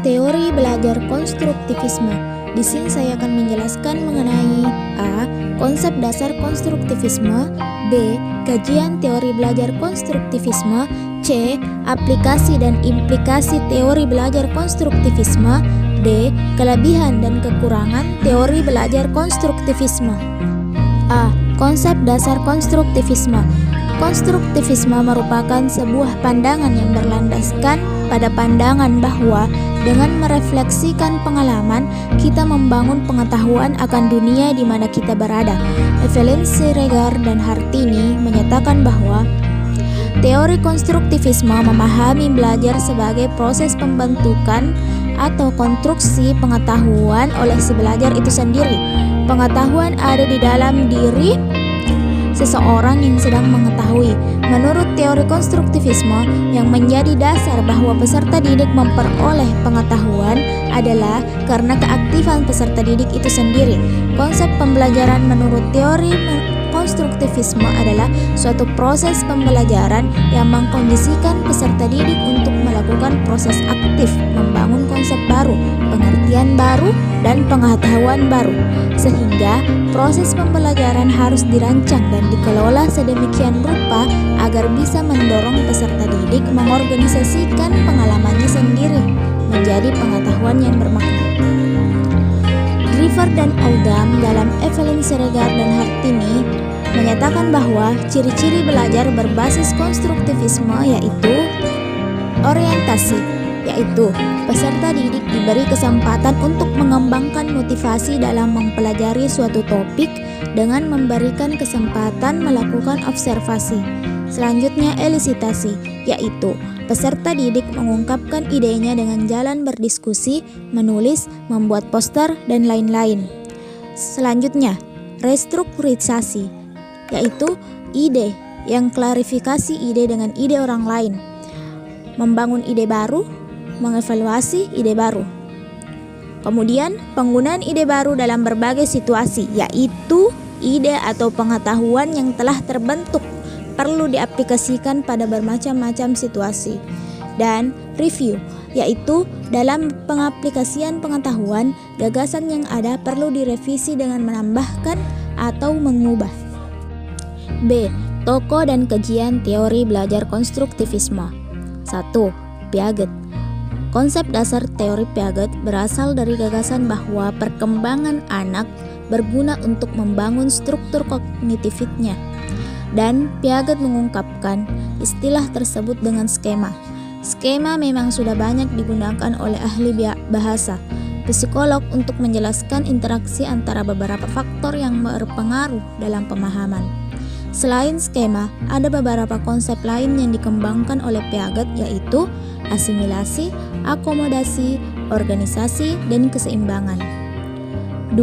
Teori belajar konstruktivisme. Di sini saya akan menjelaskan mengenai A. Konsep dasar konstruktivisme, B. Kajian teori belajar konstruktivisme, C. Aplikasi dan implikasi teori belajar konstruktivisme, D. Kelebihan dan kekurangan teori belajar konstruktivisme. A. Konsep dasar konstruktivisme. Konstruktivisme merupakan sebuah pandangan yang berlandaskan pada pandangan bahwa dengan merefleksikan pengalaman, kita membangun pengetahuan akan dunia di mana kita berada. Evelyn Siregar dan Hartini menyatakan bahwa teori konstruktivisme memahami belajar sebagai proses pembentukan atau konstruksi pengetahuan oleh si belajar itu sendiri. Pengetahuan ada di dalam diri seseorang yang sedang mengetahui. Menurut teori konstruktivisme, yang menjadi dasar bahwa peserta didik memperoleh pengetahuan adalah karena keaktifan peserta didik itu sendiri. Konsep pembelajaran menurut teori konstruktivisme adalah suatu proses pembelajaran yang mengkondisikan peserta didik untuk melakukan proses aktif, membangun konsep baru, pengertian baru, dan pengetahuan baru. Sehingga proses pembelajaran harus dirancang dan dikelola sedemikian rupa agar bisa mendorong peserta didik mengorganisasikan pengalamannya sendiri menjadi pengetahuan yang bermakna. Driver dan Oldham dalam Evelyn Siregar dan Hartini menyatakan bahwa ciri-ciri belajar berbasis konstruktivisme yaitu orientasi, yaitu peserta didik diberi kesempatan untuk mengembangkan motivasi dalam mempelajari suatu topik dengan memberikan kesempatan melakukan observasi. Selanjutnya elisitasi, yaitu peserta didik mengungkapkan idenya dengan jalan berdiskusi, menulis, membuat poster, dan lain-lain. Selanjutnya restrukturisasi, yaitu ide yang klarifikasi ide dengan ide orang lain, membangun ide baru, mengevaluasi ide baru. Kemudian penggunaan ide baru dalam berbagai situasi, yaitu ide atau pengetahuan yang telah terbentuk perlu diaplikasikan pada bermacam-macam situasi. Dan review, yaitu dalam pengaplikasian pengetahuan, gagasan yang ada perlu direvisi dengan menambahkan atau mengubah. B. Tokoh dan kajian teori belajar konstruktivisme. 1. Piaget. Konsep dasar teori Piaget berasal dari gagasan bahwa perkembangan anak berguna untuk membangun struktur kognitifnya. Dan Piaget mengungkapkan istilah tersebut dengan skema. Skema memang sudah banyak digunakan oleh ahli bahasa, psikolog untuk menjelaskan interaksi antara beberapa faktor yang berpengaruh dalam pemahaman. Selain skema, ada beberapa konsep lain yang dikembangkan oleh Piaget, yaitu asimilasi, akomodasi, organisasi, dan keseimbangan. 2.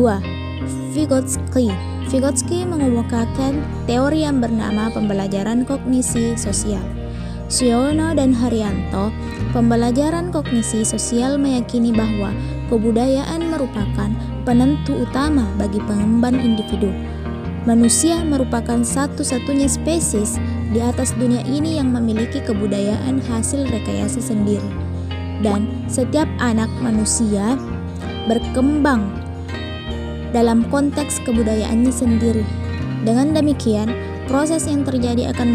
Vygotsky. Vygotsky mengemukakan teori yang bernama pembelajaran kognisi sosial. Siono dan Haryanto, pembelajaran kognisi sosial meyakini bahwa kebudayaan merupakan penentu utama bagi pengemban individu. Manusia merupakan satu-satunya spesies di atas dunia ini yang memiliki kebudayaan hasil rekayasa sendiri. Dan setiap anak manusia berkembang dalam konteks kebudayaannya sendiri. Dengan demikian, proses yang terjadi akan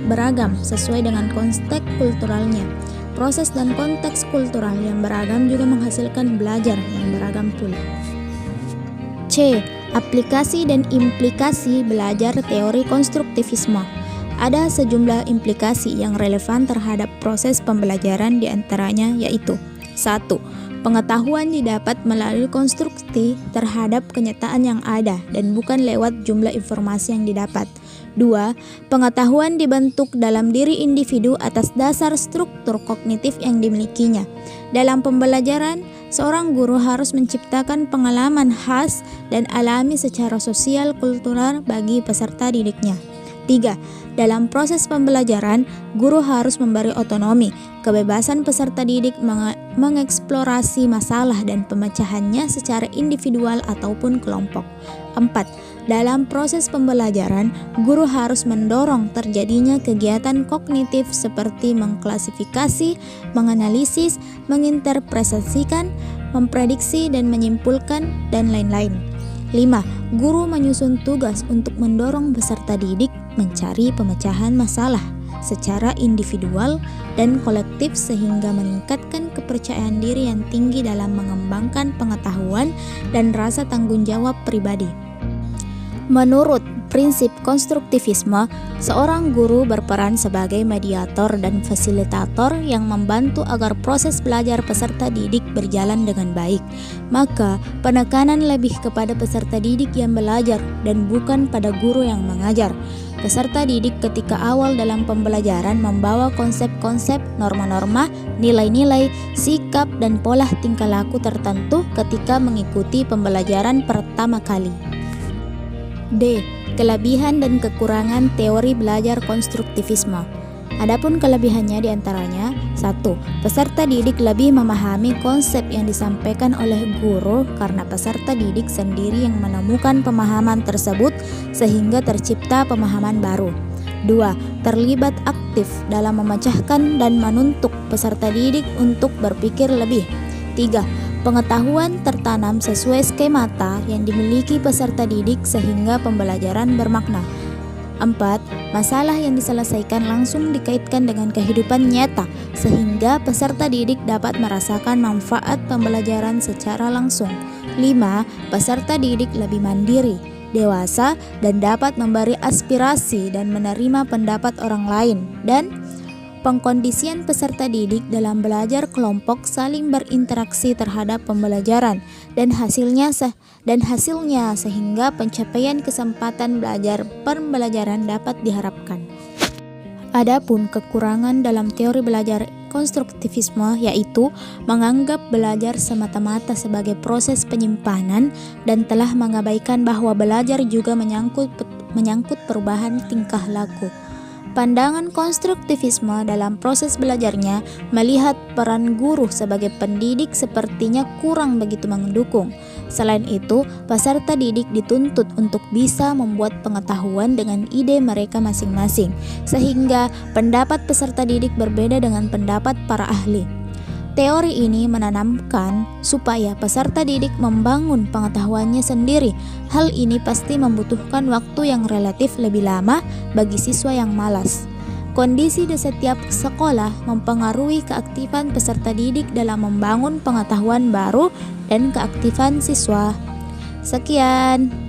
beragam sesuai dengan konteks kulturalnya. Proses dan konteks kultural yang beragam juga menghasilkan belajar yang beragam pula. C. Aplikasi dan implikasi belajar teori konstruktivisme. Ada sejumlah implikasi yang relevan terhadap proses pembelajaran, diantaranya yaitu 1. Pengetahuan didapat melalui konstruksi terhadap kenyataan yang ada dan bukan lewat jumlah informasi yang didapat. 2. Pengetahuan dibentuk dalam diri individu atas dasar struktur kognitif yang dimilikinya. Dalam pembelajaran, seorang guru harus menciptakan pengalaman khas dan alami secara sosial kultural bagi peserta didiknya. 3. Dalam proses pembelajaran, guru harus memberi otonomi, kebebasan peserta didik mengeksplorasi masalah dan pemecahannya secara individual ataupun kelompok. 4. Dalam proses pembelajaran, guru harus mendorong terjadinya kegiatan kognitif seperti mengklasifikasi, menganalisis, menginterpretasikan, memprediksi dan menyimpulkan, dan lain-lain. 5. Guru menyusun tugas untuk mendorong peserta didik mencari pemecahan masalah secara individual dan kolektif sehingga meningkatkan kepercayaan diri yang tinggi dalam mengembangkan pengetahuan dan rasa tanggung jawab pribadi. Menurut prinsip konstruktivisme, seorang guru berperan sebagai mediator dan fasilitator yang membantu agar proses belajar peserta didik berjalan dengan baik. Maka, penekanan lebih kepada peserta didik yang belajar dan bukan pada guru yang mengajar. Peserta didik ketika awal dalam pembelajaran membawa konsep-konsep, norma-norma, nilai-nilai, sikap, dan pola tingkah laku tertentu ketika mengikuti pembelajaran pertama kali. D. Kelebihan dan kekurangan teori belajar konstruktivisme. Adapun kelebihannya diantaranya: 1. Peserta didik lebih memahami konsep yang disampaikan oleh guru karena peserta didik sendiri yang menemukan pemahaman tersebut sehingga tercipta pemahaman baru. 2. Terlibat aktif dalam memecahkan dan menuntut peserta didik untuk berpikir lebih. 3. Pengetahuan tertanam sesuai skemata yang dimiliki peserta didik sehingga pembelajaran bermakna. 4. Masalah yang diselesaikan langsung dikaitkan dengan kehidupan nyata sehingga peserta didik dapat merasakan manfaat pembelajaran secara langsung. 5. Peserta didik lebih mandiri, dewasa, dan dapat memberi aspirasi dan menerima pendapat orang lain. Dan pengkondisian peserta didik dalam belajar kelompok saling berinteraksi terhadap pembelajaran dan hasilnya sehingga pencapaian kesempatan belajar pembelajaran dapat diharapkan. Adapun kekurangan dalam teori belajar konstruktivisme yaitu menganggap belajar semata-mata sebagai proses penyimpanan dan telah mengabaikan bahwa belajar juga menyangkut perubahan tingkah laku. Pandangan konstruktivisme dalam proses belajarnya melihat peran guru sebagai pendidik sepertinya kurang begitu mendukung. Selain itu, peserta didik dituntut untuk bisa membuat pengetahuan dengan ide mereka masing-masing, sehingga pendapat peserta didik berbeda dengan pendapat para ahli. Teori ini menanamkan supaya peserta didik membangun pengetahuannya sendiri. Hal ini pasti membutuhkan waktu yang relatif lebih lama bagi siswa yang malas. Kondisi di setiap sekolah mempengaruhi keaktifan peserta didik dalam membangun pengetahuan baru dan keaktifan siswa. Sekian.